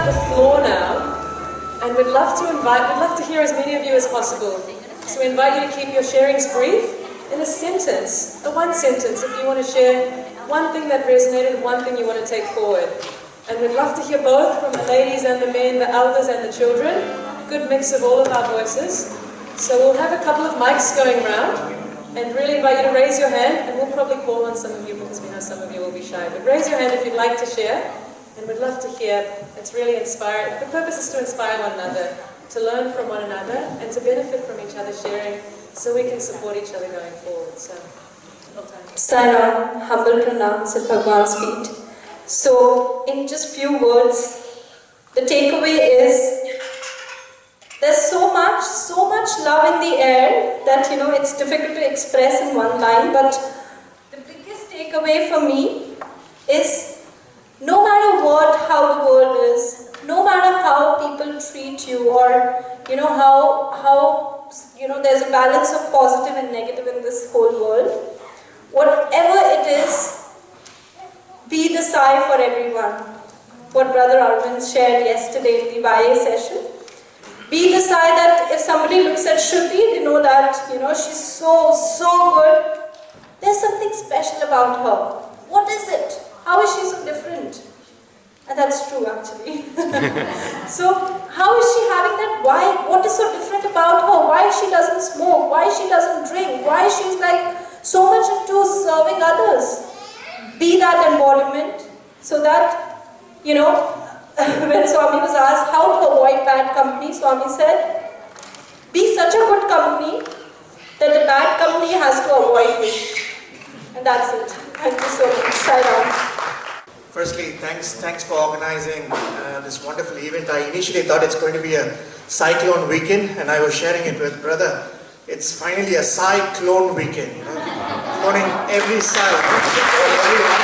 the floor now, and we'd love to hear as many of you as possible. So we invite you to keep your sharings brief, in a sentence, one sentence, if you want to share one thing that resonated, one thing you want to take forward. And we'd love to hear both from the ladies and the men, the elders and the children. Good mix of all of our voices. So we'll have a couple of mics going around, and really invite you to raise your hand, and we'll probably call on some of you because we know some of you will be shy. But raise your hand if you'd like to share, and we'd love to hear. It's really inspiring. The purpose is to inspire one another, to learn from one another, and to benefit from each other sharing, so we can support each other going forward. So, Sai Ram, humble pranams at Bhagwan's feet. So, in just few words, the takeaway is there's so much love in the air that it's difficult to express in one line. But the biggest takeaway for me is no matter how the world is, no matter how people treat you, or how there's a balance of positive and negative in this whole world. Whatever it is, be the Sai for everyone. What Brother Aravind shared yesterday in the YA session. Be the Sai that if somebody looks at Shruti, they know that, she's so good. There's something special about her. What is it? How is she so different? And that's true, actually. So, how is she having that? Why? What is so different about her? Why she doesn't smoke? Why she doesn't drink? Why she's so much into serving others? Be that embodiment, so that, when Swami was asked how to avoid bad company, Swami said, be such a good company that the bad company has to avoid you. And that's it. Thank you so much. Sai Ram. Firstly, thanks for organizing this wonderful event. I initially thought it's going to be a cyclone weekend, and I was sharing it with brother. It's finally a cyclone weekend, cloning every side for everyone.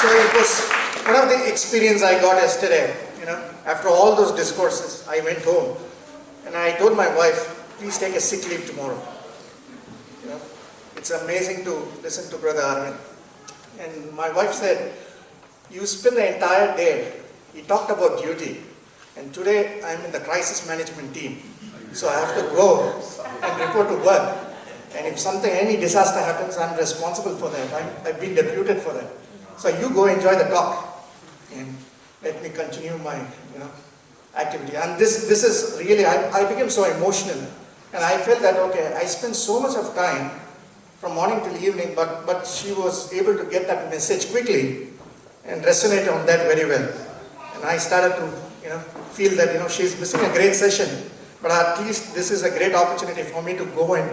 So it was one of the experience I got yesterday. After all those discourses, I went home and I told my wife, please take a sick leave tomorrow. It's amazing to listen to Brother Aravind. And my wife said, you spend the entire day, he talked about duty, and today I'm in the crisis management team. So I have to go and report to work. And if any disaster happens, I'm responsible for that. I've been deputed for that. So you go enjoy the talk and let me continue my activity. And this is really, I became so emotional. And I felt that, okay, I spent so much of time from morning till evening, but she was able to get that message quickly and resonate on that very well. And I started to feel that she's missing a great session, but at least this is a great opportunity for me to go and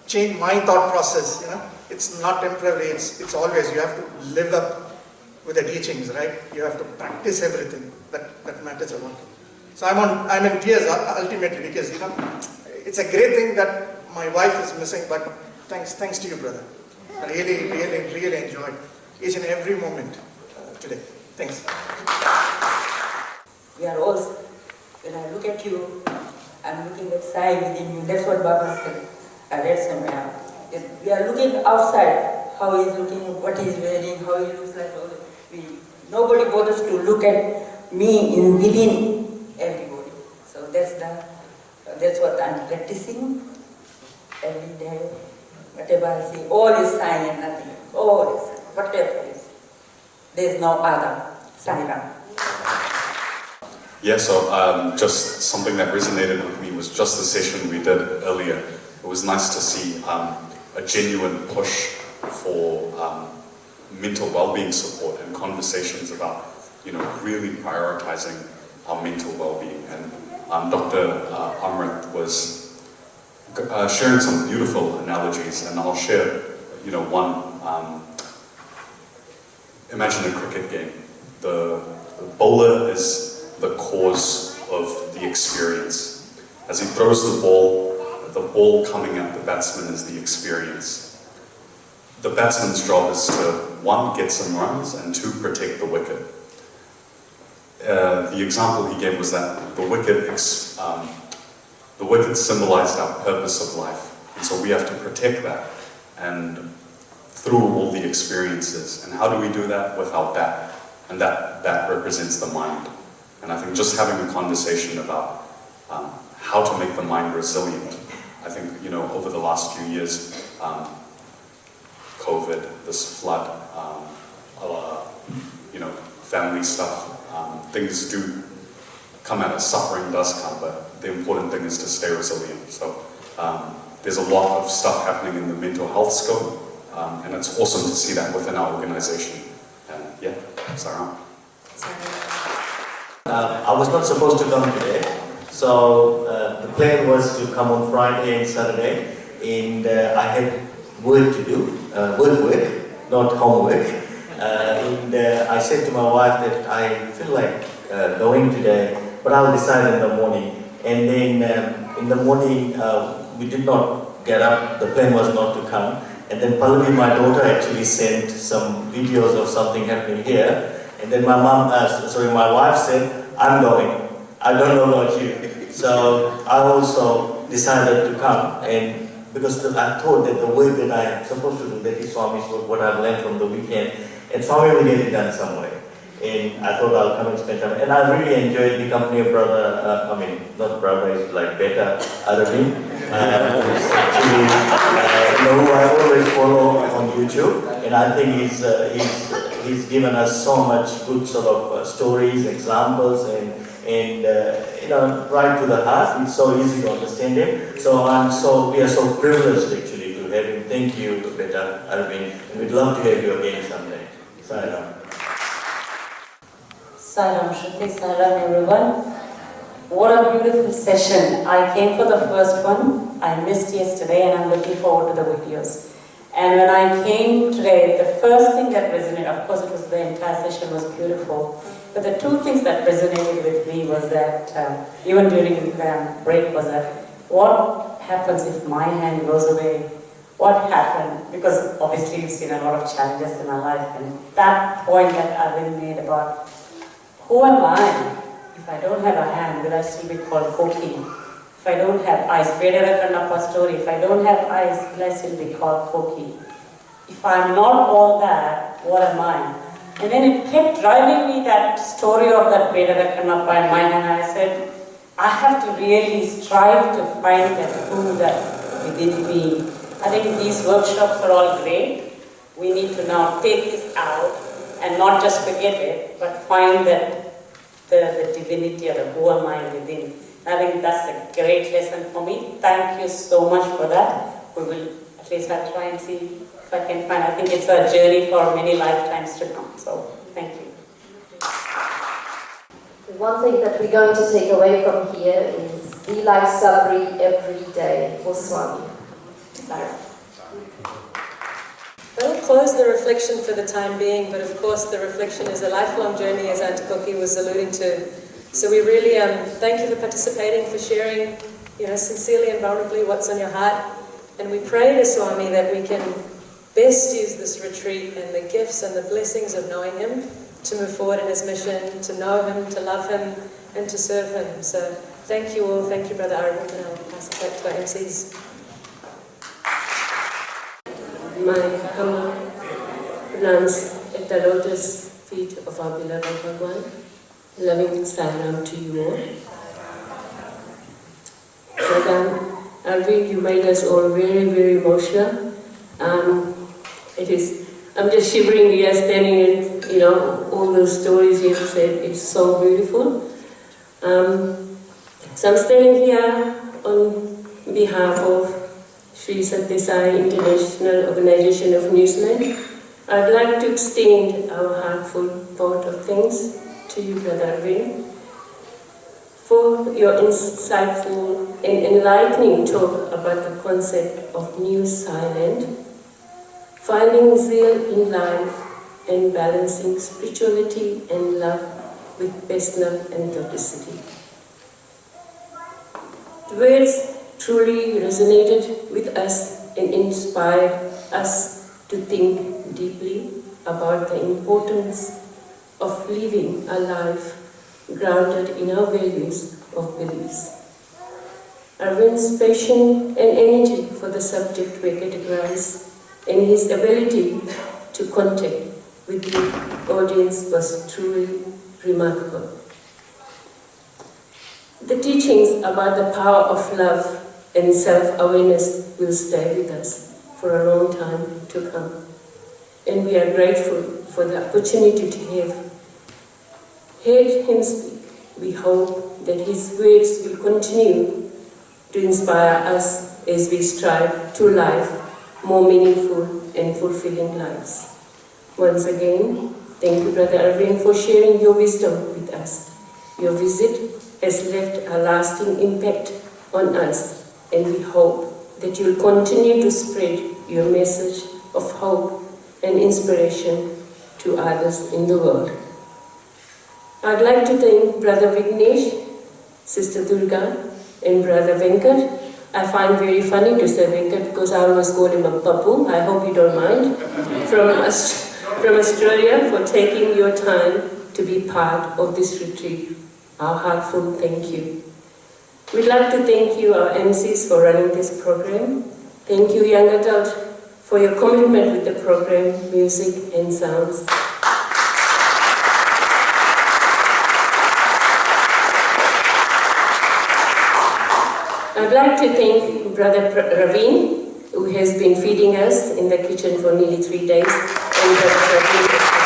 change my thought process. It's not temporary, it's always, you have to live up with the teachings, right? You have to practice everything that matters a lot. So I'm in tears ultimately, because it's a great thing that my wife is missing, but thanks to you, brother. I really enjoyed each and every moment today. Thanks. We are all, when I look at you, I'm looking at Sai within you. That's what Baba said. I read somewhere. We are looking outside, how he's looking, what he's wearing, how he looks like. Nobody bothers to look at me within everybody. So that's what I'm practicing every day. Whatever I see, all is Sai and nothing. All is Sai. Whatever is. There is no other. Sai Ram. Yeah, so just something that resonated with me was just the session we did earlier. It was nice to see a genuine push for mental well-being support and conversations about, really prioritizing our mental well-being. And Dr. Amrit was sharing some beautiful analogies, and I'll share, one. Imagine a cricket game. The bowler is the cause of the experience. As he throws the ball coming at the batsman is the experience. The batsman's job is to, 1, get some runs, and 2, protect the wicket. The example he gave was that the wicket symbolized our purpose of life, and so we have to protect that, and through all the experiences. And how do we do that? With our bat. and that represents the mind. And I think just having a conversation about how to make the mind resilient. I think, over the last few years, COVID, this flood, family stuff, things do come at us, suffering does come, but the important thing is to stay resilient. So there's a lot of stuff happening in the mental health scope, and it's awesome to see that within our organization. And yeah, Sarah. I was not supposed to come today, so the plan was to come on Friday and Saturday, and I had work to do, work, not homework. And I said to my wife that I feel like going today, but I'll decide in the morning. And then in the morning, we did not get up, the plan was not to come. And then Pallavi, my daughter, actually sent some videos of something happening here. And then my wife said, I'm going. I don't know about you. So I also decided to come, and because I thought that the work that I am supposed to do, that is Swami's work, what I've learned from the weekend, and Swami will get it done somewhere. And I thought I'll come and spend time. And I really enjoyed the company of brother, not brother, it's like better, Aravind, who's actually, who I always follow on YouTube. And I think he's given us so much good sort of stories, examples, and right to the heart. It's so easy to understand him. So we are so privileged actually to have him. Thank you, Beta Aravind, and we'd love to have you again someday. Sayonara. Salam Shruti, salam everyone. What a beautiful session. I came for the first one. I missed yesterday and I'm looking forward to the videos. And when I came today, the first thing that resonated, of course it was the entire session was beautiful, but the two things that resonated with me was that, even during the break, was that, what happens if my hand goes away? What happened? Because obviously you've seen a lot of challenges in my life, and that point that Aravind made about, who am I? If I don't have a hand, will I still be called Koki? If I don't have eyes, story, if I don't have eyes, will I still be called Koki? If I'm not all that, what am I? And then it kept driving me, that story of that Vedara Kannappa in my hand, and I said, I have to really strive to find that who that within me. I think these workshops are all great. We need to now take this out and not just forget it, but find that the divinity or the who am I within. I think that's a great lesson for me. Thank you so much for that. We will, at least I'll try and see if I can find. I think it's a journey for many lifetimes to come. So, thank you. One thing that we're going to take away from here is be like Sabri every day for Swami. Sarah. We'll close the reflection for the time being, but of course the reflection is a lifelong journey, as Auntie Koki was alluding to. So we really thank you for participating, for sharing, sincerely and vulnerably what's on your heart. And we pray to Swami that we can best use this retreat and the gifts and the blessings of knowing Him to move forward in His mission, to know Him, to love Him, and to serve Him. So thank you all. Thank you, Brother Aravind, and I'll pass it back to our MCs. My humble pronounce at the lotus feet of our beloved Bhagwan. Loving Sairam to you all. Brother Aravind, you made us all very, very emotional. I'm just shivering here, standing at, all those stories you have said. It's so beautiful. So I'm standing here on behalf of Sri Sathya Sai International Organization of New-Sailand. I'd like to extend our heartfelt thought of thanks to you, Brother Aravind, for your insightful and enlightening talk about the concept of New-Sailand, finding zeal in life and balancing spirituality and love with personal authenticity. The words truly resonated with us and inspired us to think deeply about the importance of living a life grounded in our values of beliefs. Arvind's passion and energy for the subject were categorized, and his ability to contact with the audience was truly remarkable. The teachings about the power of love and self-awareness will stay with us for a long time to come. And we are grateful for the opportunity to have heard him speak. We hope that his words will continue to inspire us as we strive to live more meaningful and fulfilling lives. Once again, thank you, Brother Aravind, for sharing your wisdom with us. Your visit has left a lasting impact on us, and we hope that you'll continue to spread your message of hope and inspiration to others in the world. I'd like to thank Brother Vignesh, Sister Durga, and Brother Venkat. I find very funny to say Venkat because I always call him a papu. I hope you don't mind. From Australia, for taking your time to be part of this retreat. Our heartfelt thank you. We'd like to thank you, our MCs, for running this program. Thank you, young adult, for your commitment with the program, music and sounds. I'd like to thank Brother Aravind, who has been feeding us in the kitchen for nearly 3 days, and Brother Aravind as well.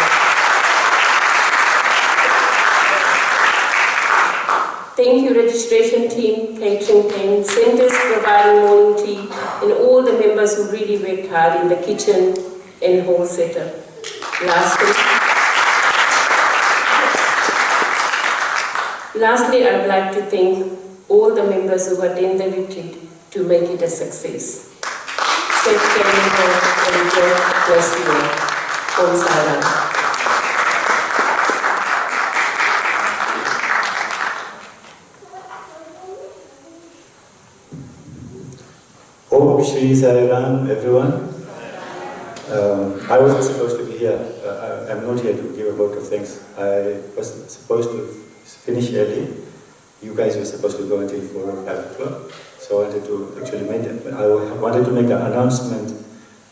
Thank you, registration team, catering team, centers providing morning tea, and all the members who really worked hard in the kitchen and hall setup. Lastly, I'd like to thank all the members who attend the retreat to make it a success. Safe carrying home and God bless you all. Om Sai Ram. Om Shri Sai Ram, everyone. I wasn't supposed to be here. I'm not here to give a vote of thanks. I was supposed to finish early. You guys were supposed to go until 4 or 5 o'clock. So I wanted to make an announcement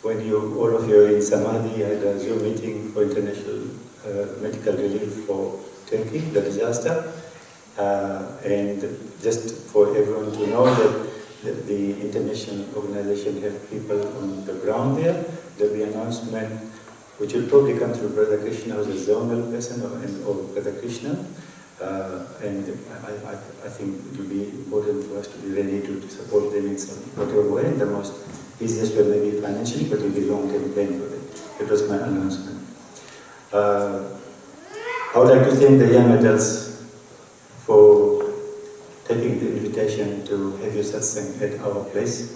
when all of you are in Samadhi. I had a Zoom meeting for international medical relief for Turkey, the disaster. And just for everyone to know that the international organization have people on the ground there. There'll be an announcement which will probably come through Brother Krishna, who's a zonal person, or Brother Krishna. And I think it will be important for us to be ready to support them in some whatever way. The most easiest way maybe financially, but it will be long-term plan for them. It was my announcement. I would like to thank the young adults for taking the invitation to have your satsang at our place.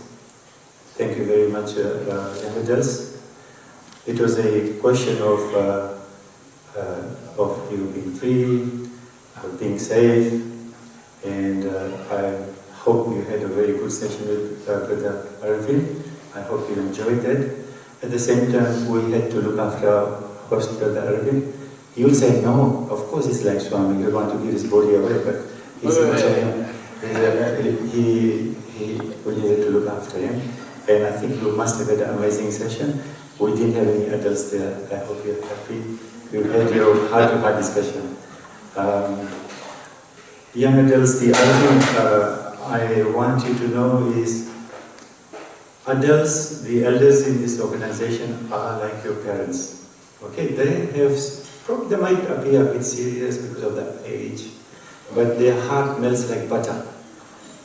Thank you very much, young adults. It was a question of you being free, being safe, and I hope you had a very good session with Brother Aravind. I hope you enjoyed that. At the same time, we had to look after our host, Brother Aravind. He will say, no, of course it's like Swami, we want to give his body away, but he's we needed to look after him. And I think you must have had an amazing session. We didn't have any adults there. I hope you're happy. You had your heart-to-heart discussion. Young adults, the other thing I want you to know is adults, the elders in this organization are like your parents. Okay, they might appear a bit serious because of their age, but their heart melts like butter.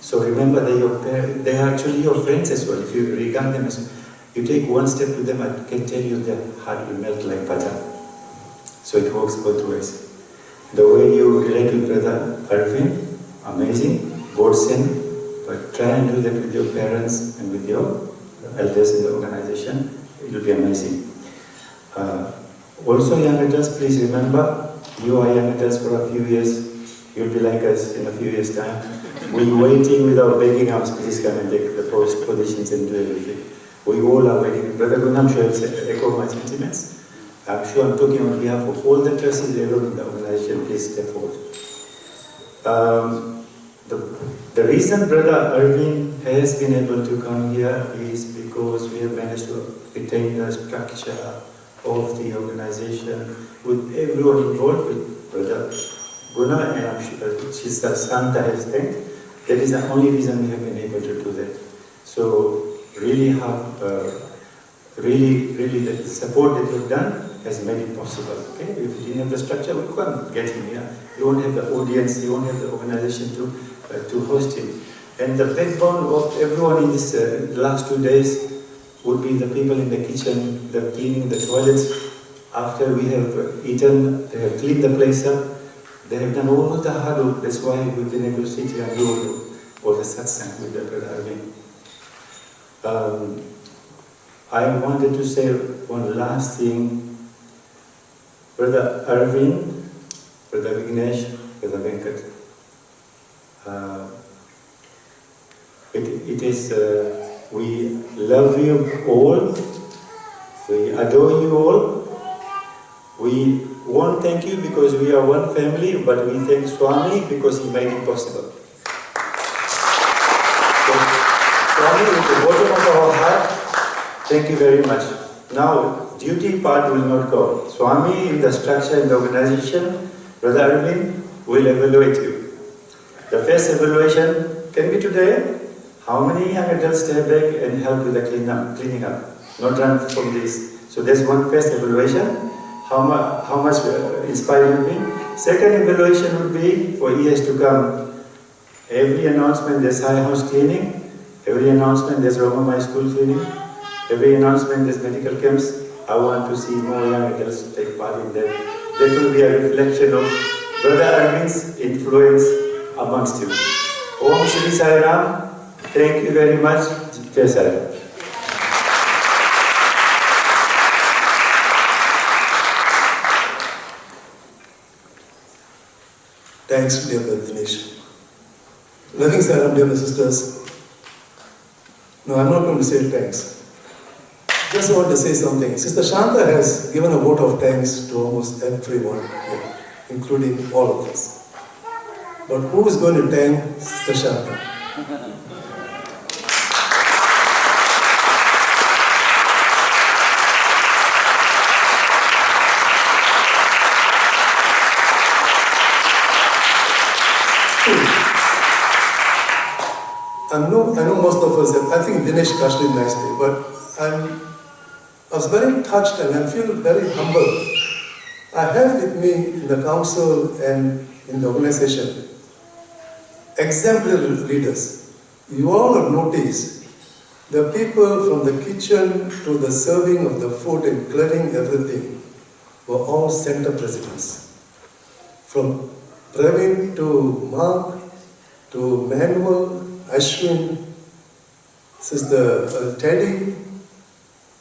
So remember that they are actually your friends as well. If you regard them as, you take one step to them, I can tell you their heart will melt like butter. So it works both ways. The way you relate with Brother Aravind, amazing, God sent, but try and do that with your parents and with your elders in the organization. It will be amazing. Also, young adults, please remember, you are young adults for a few years. You'll be like us in a few years' time. We're waiting without begging arms, please come and take the post positions and do everything. We all are waiting. Brother Gunam, I'm sure will echo my sentiments. I'm sure I'm talking on behalf of all the trustees, everyone in the organization, please step forward. The reason Brother Aravind has been able to come here is because we have managed to retain the structure of the organization, with everyone involved, with Brother Guna, and I'm sure Sister Santa has thanked. That is the only reason we have been able to do that. So really really the support that you've done has made it possible. Okay? If you didn't have the structure, we couldn't get him here. You won't have the audience, you won't have the organization to host him. And the backbone of everyone in this last 2 days would be the people in the kitchen, the cleaning the toilets. After we have eaten, they have cleaned the place up. They have done all the hard work. That's why we've been able to sit here and do all the satsang with the Brother Aravind. I wanted to say one last thing. Brother Aravind, Brother Vignesh, Brother Venkat. It is, we love you all, we adore you all. We won't thank you because we are one family, but we thank Swami because he made it possible. So, Swami, with the bottom of our heart, thank you very much. Now, duty part will not go. Swami, in the structure, in the organization, Brother Aravind will evaluate you. The first evaluation can be today. How many young adults stay back and help with the cleaning up? Not run from this. So there's one first evaluation. How much inspired will be. Second evaluation would be for years to come. Every announcement there's high house cleaning. Every announcement there's Roma school cleaning. Every announcement there's medical camps. I want to see more young adults take part in that. That will be a reflection of Brother Arvind's influence amongst you. Om Shri Sai Ram. Thank you very much. Jai Sai Ram. Thanks, dear Brother Dinesh. Loving Sai Ram, dear sisters. No, I'm not going to say thanks. Just want to say something. Sister Shanta has given a vote of thanks to almost everyone here, including all of us. But who is going to thank Sister Shanta? I know most of us, I think Dinesh touched it nicely, but I was very touched and I feel very humble. I have with me in the council and in the organization exemplary leaders. You all have noticed the people from the kitchen to the serving of the food and clearing everything were all center presidents. From Praveen to Mark to Manuel, Ashwin, Sister Teddy,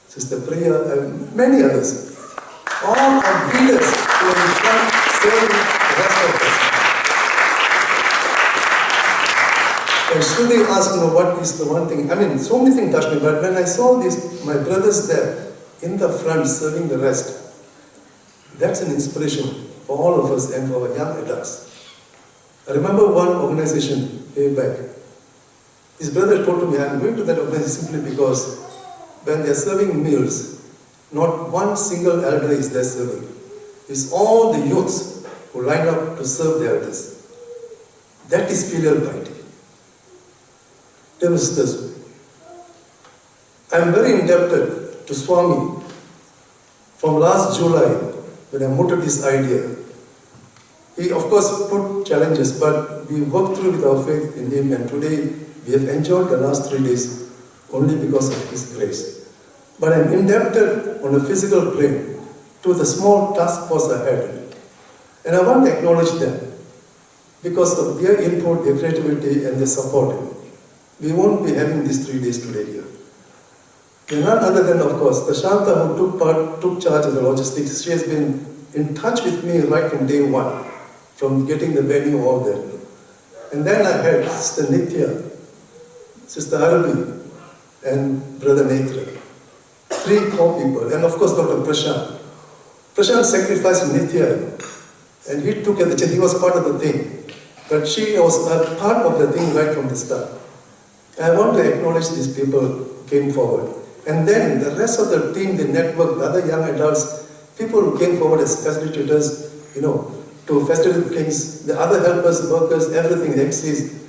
Sister Priya, and many others. All are leaders who are in front serving the rest of us. And Shruti asked me, what is the one thing? I mean, so many things touched me, but when I saw my brothers there in the front serving the rest, that's an inspiration for all of us and for our young adults. I remember one organization way back. His brother told me, I'm going to that organization simply because when they're serving meals, not one single elder is there serving. It's all the youths who line up to serve the elders. That is filial piety. Dear sisters, I'm very indebted to Swami from last July when I mooted this idea. He of course put challenges, but we worked through with our faith in him, and today we have enjoyed the last 3 days only because of his grace. But I'm indebted on a physical plane to the small task force I had. And I want to acknowledge them because of their input, their creativity, and their support. We won't be having these 3 days today here. They're none other than, of course, the Shanta who took charge of the logistics. She has been in touch with me right from day one, from getting the venue all there. And then I had Sister Nitya, Sister Aravind, and Brother Netra. 3 core people, and of course Dr. Prashant. Prashant sacrificed Nitya, and he took the he was part of the thing. But she was a part of the thing right from the start. And I want to acknowledge these people who came forward. And then the rest of the team, the network, the other young adults, people who came forward as facilitators, to facilitate things, the other helpers, workers, everything, MCs.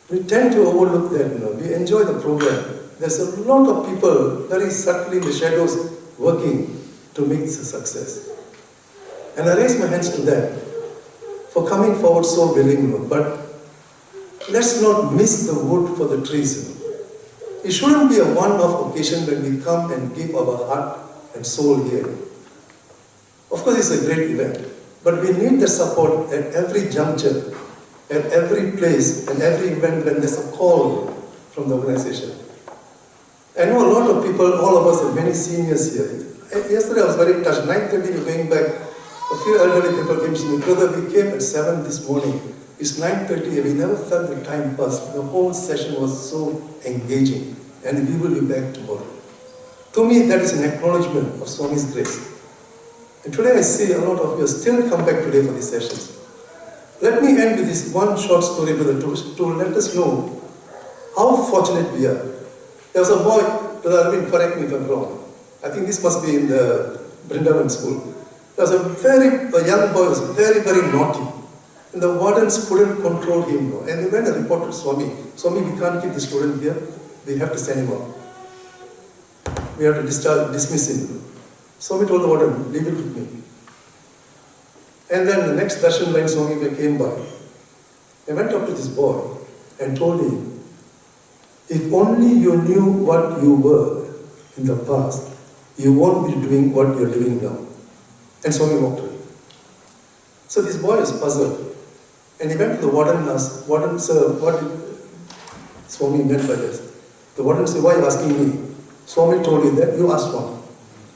We tend to overlook that, We enjoy the program. There's a lot of people very subtly in the shadows working to make this a success. And I raise my hands to that for coming forward so willing, but let's not miss the wood for the trees. It shouldn't be a one-off occasion when we come and give our heart and soul here. Of course, it's a great event, but we need the support at every juncture, at every place, and every event when there's a call from the organization. I know a lot of people, all of us are many seniors here. Yesterday I was very touched. 9:30 we're going back. A few elderly people came to me, brother, we came at 7 this morning. It's 9:30 and we never felt the time pass. The whole session was so engaging and we will be back tomorrow. To me, that is an acknowledgement of Swami's grace. And today I see a lot of you still come back today for these sessions. Let me end with this one short story, brother, to let us know how fortunate we are. There was a boy, brother Aravind, correct me if I'm wrong. I think this must be in the Brindavan school. There was a young boy who was very, very naughty. And the wardens couldn't control him. And they went and reported to Swami. Swami, we can't keep the student here. We have to send him out. We have to dismiss him. Swami told the warden, leave it with me. And then the next darshan when Swami came by, I went up to this boy and told him, if only you knew what you were in the past, you won't be doing what you're doing now. And Swami walked away. So this boy was puzzled. And he went to the warden and asked, warden, sir, what did Swami meant by this? The warden said, why are you asking me? Swami told you that, you asked one.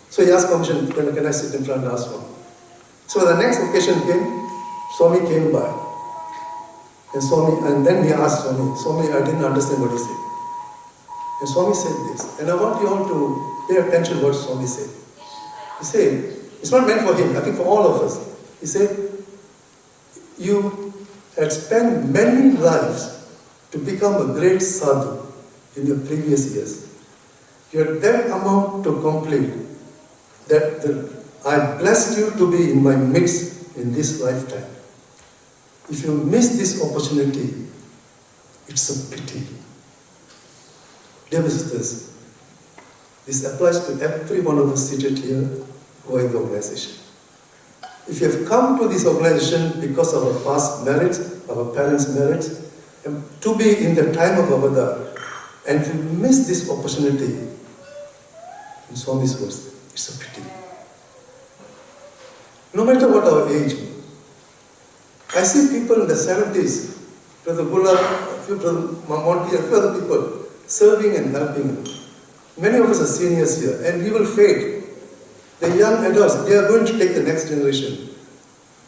So he asked permission, can I sit in front and ask one? So the next occasion came, Swami came by. And then he asked Swami, I didn't understand what he said. And Swami said this, and I want you all to pay attention to what Swami said. He said, it's not meant for him, I think for all of us. He said, you had spent many lives to become a great sadhu in your previous years. You had that amount to complete, that I blessed you to be in my midst in this lifetime. If you miss this opportunity, it's a pity. Dear sisters, this applies to every one of us seated here who are in the organization. If you have come to this organization because of our past merits, our parents' merits, and to be in the time of Avada, and if you miss this opportunity, in Swami's words, it's a pity. No matter what our age, I see people in the 70s, Brother Gulab, Brother Monty, and a few other people, serving and helping. Many of us are seniors here, and we will fade. The young adults, they are going to take the next generation.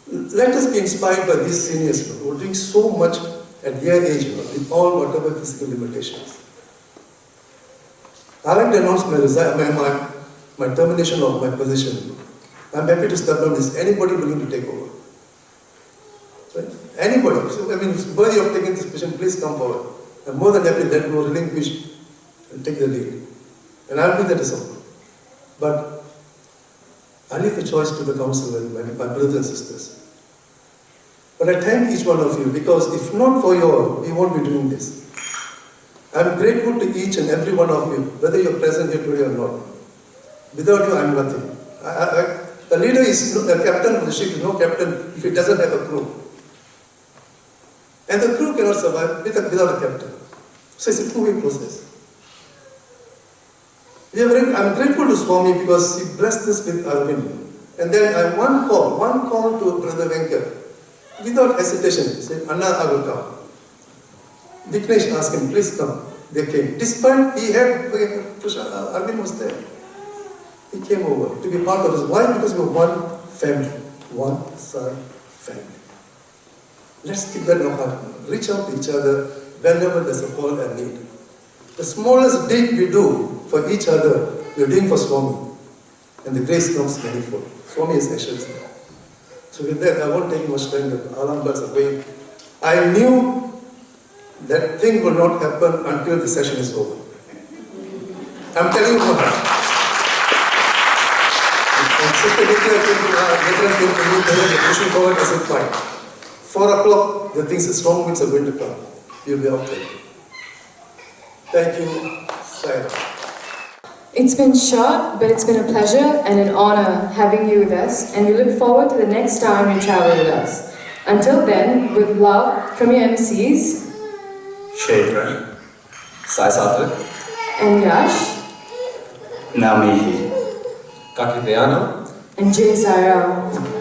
Let us be inspired by these seniors who are doing so much at their age, with all whatever physical limitations. I like to announce my termination of my position. I'm happy to step down. Is anybody willing to take over? Right? Anybody. So, it's worthy of taking this position, please come forward. I'm more than happy that you relinquish and take the lead. And I'll be the disciple. But I leave the choice to the council and my brothers and sisters. But I thank each one of you because if not for you all, we won't be doing this. I'm grateful to each and every one of you, whether you're present here today or not. Without you, I'm nothing. The leader is the captain of the ship is no captain if he doesn't have a crew. And the crew cannot survive without a captain. So it's a two-way process. I'm grateful to Swami because he blessed us with Aravind. And then I had one call to Brother Venkat. Without hesitation, he said, Anna, I will come. Viknesh asked him, please come. They came. Despite he had, Aravind was there. He came over to be part of us. Why? Because we were one family. One Sai family. Let's keep that in our heart. Reach out to each other whenever there's a call and need. The smallest deed we do for each other, we are doing for Swami. And the grace comes manifold. Swami is actually there. So with that, I won't take much time. The alarm bells are going. I knew that thing will not happen until the session is over. I'm telling you what. And Sister Nitya came to me, they're pushing forward, I said, fine. 4 o'clock, the things, the strong winds are going to come. You'll be out there. Thank you, Sai. It's been short, but it's been a pleasure and an honor having you with us, and we look forward to the next time you travel with us. Until then, with love from your MCs, Shadra, Sai Sathak, and Yash, Namihi, Kakideano, and Jay Zaira.